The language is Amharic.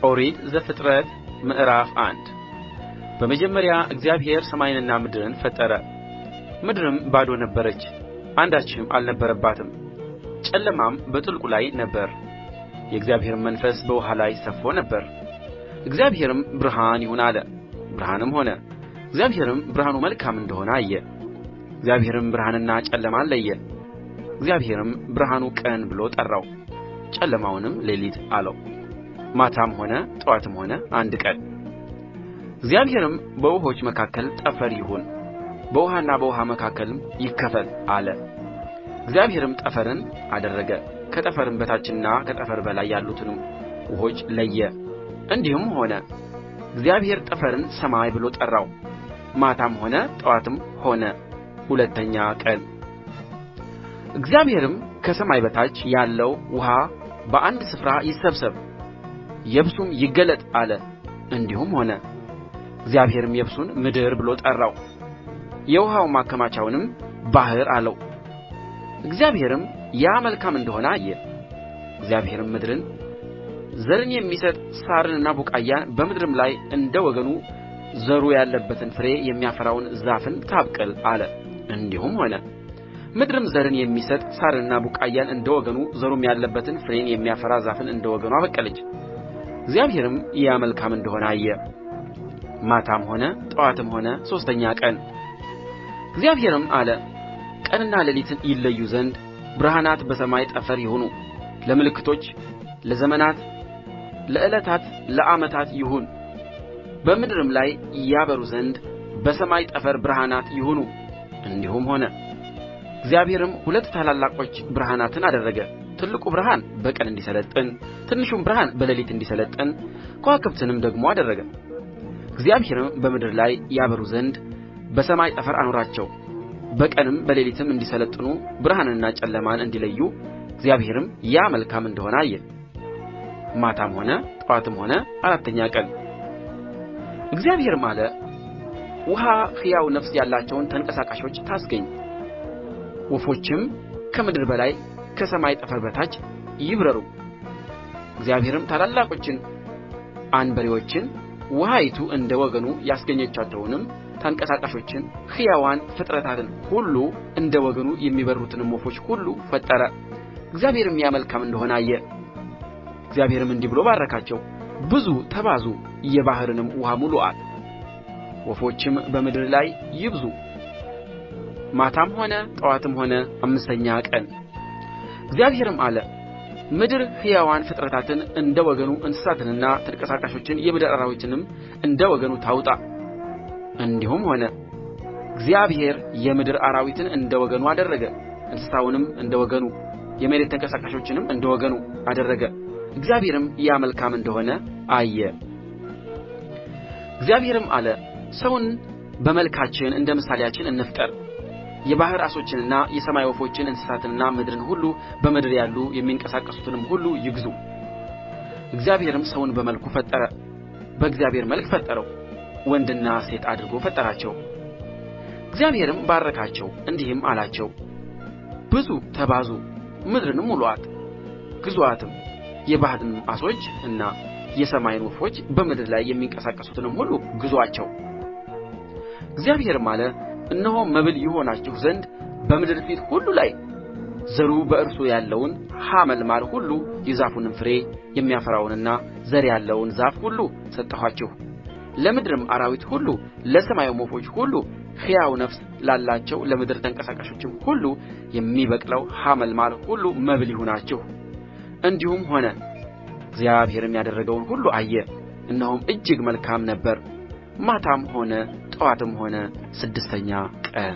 ኦሪት ዘፍጥረት ምዕራፍ 1 በመጀመሪያ እግዚአብሔር ሰማይንና ምድርን ፈጠረ። ምድርም ባዶ ነበረች፣ አንዳችም አልነበረባትም። ጨለማም በጥልቁ ላይ ነበረ፣ የእግዚአብሔርም መንፈስ በውኃ ላይ ሰፎ ነበር። እግዚአብሔርም ብርሃን ይሁን አለ፣ ብርሃንም ሆነ። እግዚአብሔርም ብርሃኑ መልካም እንደሆነ አየ። እግዚአብሔርም ብርሃንና ጨለማን ለየ። እግዚአብሔርም ብርሃኑ ቀን ብሎ ጠራው፣ ጨለማውንም ሌሊት አለው። ማታም ሆነ ጠዋትም ሆነ አንድ ቀን። እግዚአብሔርም በውኆች መካከል ጠፈር ይሁን፣ በውኃና በውኃ መካከልም ይከፈል አለ። እግዚአብሔርም ጠፈርን አደረገ፣ ከጠፈርም በታችና ከጠፈር በላይ ያሉትንም ውኆች ለየ። እንዲሁም ሆነ። እግዚአብሔር ጠፈርን ሰማይ ብሎ ጠራው። ማታም ሆነ ጠዋትም ሆነ ሁለተኛ ቀን። እግዚአብሔርም ከሰማይ በታች ያለው ውኃ በአንድ ስፍራ ይሰብሰብ፣ የብሱም ይገለጥ አለ። እንዲሁም ሆነ። እግዚአብሔርም የብሱን ምድር ብሎ ጠራው፣ የውኃው ማከማቻውንም ባሕር አለው። እግዚአብሔርም ያ መልካም እንደሆነ አየ። እግዚአብሔርም ምድርን ዘርን የሚሰጥ ሣርንና ቡቃያን በምድርም ላይ እንደ ወገኑ ዘሩ ያለበትን ፍሬ የሚያፈራውን ዛፍን ታብቅል አለ። እንዲሁም ሆነ። ምድርም ዘርን የሚሰጥ ሣርንና ቡቃያን እንደ ወገኑ ዘሩም ያለበትን ፍሬን የሚያፈራ ዛፍን እንደ ወገኑ አበቀለች። እግዚአብሔርም ያ መልካም እንደሆነ አየ። ማታም ሆነ ጠዋትም ሆነ ሦስተኛ ቀን። እግዚአብሔርም አለ፣ ቀንና ሌሊትን ይለዩ ዘንድ ብርሃናት በሰማይ ጠፈር ይሁኑ፣ ለምልክቶች፣ ለዘመናት፣ ለዕለታት፣ ለዓመታት ይሁን። በምድርም ላይ ያበሩ ዘንድ በሰማይ ጠፈር ብርሃናት ይሁኑ። እንዲሁም ሆነ። እግዚአብሔርም ሁለት ታላላቆች ብርሃናትን አደረገ፣ ትልቁ ብርሃን በቀን እንዲሰለጥን፣ ትንሹም ብርሃን በሌሊት እንዲሰለጥን፣ ከዋክብትንም ደግሞ አደረገ። እግዚአብሔርም በምድር ላይ ያበሩ ዘንድ በሰማይ ጠፈር አኖራቸው፣ በቀንም በሌሊትም እንዲሰለጥኑ፣ ብርሃንንና ጨለማን እንዲለዩ። እግዚአብሔርም ያ መልካም እንደሆነ አየ። ማታም ሆነ ጠዋትም ሆነ አራተኛ ቀን። እግዚአብሔርም አለ፣ ውኃ ሕያው ነፍስ ያላቸውን ተንቀሳቃሾች ታስገኝ፣ ወፎችም ከምድር በላይ ከሰማይ ጠፈር በታች ይብረሩ። እግዚአብሔርም ታላላቆችን አንበሬዎችን፣ ውኃይቱ እንደ ወገኑ ያስገኘቻቸውንም ተንቀሳቃሾችን፣ ሕያዋን ፍጥረታትን ሁሉ እንደ ወገኑ የሚበሩትንም ወፎች ሁሉ ፈጠረ። እግዚአብሔርም ያ መልካም እንደሆነ አየ። እግዚአብሔርም እንዲህ ብሎ ባረካቸው፣ ብዙ ተባዙ፣ የባሕርንም ውኃ ሙሉአት፣ ወፎችም በምድር ላይ ይብዙ። ማታም ሆነ ጠዋትም ሆነ አምስተኛ ቀን። እግዚአብሔርም አለ፣ ምድር ሕያዋን ፍጥረታትን እንደ ወገኑ እንስሳትንና ተንቀሳቃሾችን የምድር አራዊትንም እንደ ወገኑ ታውጣ። እንዲሁም ሆነ። እግዚአብሔር የምድር አራዊትን እንደ ወገኑ አደረገ፣ እንስሳውንም እንደ ወገኑ፣ የመሬት ተንቀሳቃሾችንም እንደ ወገኑ አደረገ። እግዚአብሔርም ያ መልካም እንደሆነ አየ። እግዚአብሔርም አለ፣ ሰውን በመልካችን እንደ ምሳሌያችን እንፍጠር፣ የባሕር ዓሦችንና የሰማይ ወፎችን፣ እንስሳትንና ምድርን ሁሉ፣ በምድር ያሉ የሚንቀሳቀሱትንም ሁሉ ይግዙ። እግዚአብሔርም ሰውን በመልኩ ፈጠረ፣ በእግዚአብሔር መልክ ፈጠረው፣ ወንድና ሴት አድርጎ ፈጠራቸው። እግዚአብሔርም ባረካቸው፣ እንዲህም አላቸው፣ ብዙ ተባዙ፣ ምድርንም ሙሉአት፣ ግዙአትም፣ የባሕርን ዓሦች እና የሰማይን ወፎች፣ በምድር ላይ የሚንቀሳቀሱትንም ሁሉ ግዙአቸው። እግዚአብሔርም አለ፣ እነሆ መብል ይሆናችሁ ዘንድ በምድር ፊት ሁሉ ላይ ዘሩ በእርሱ ያለውን ሐመልማል ሁሉ፣ የዛፉንም ፍሬ የሚያፈራውንና ዘር ያለውን ዛፍ ሁሉ ሰጠኋችሁ። ለምድርም አራዊት ሁሉ፣ ለሰማይም ወፎች ሁሉ፣ ሕያው ነፍስ ላላቸው ለምድር ተንቀሳቃሾችም ሁሉ የሚበቅለው ሐመልማል ሁሉ መብል ይሁናችሁ። እንዲሁም ሆነ። እግዚአብሔርም ያደረገውን ሁሉ አየ፣ እነሆም እጅግ መልካም ነበረ። ማታም ሆነ ጠዋትም ሆነ ስድስተኛ ቀን።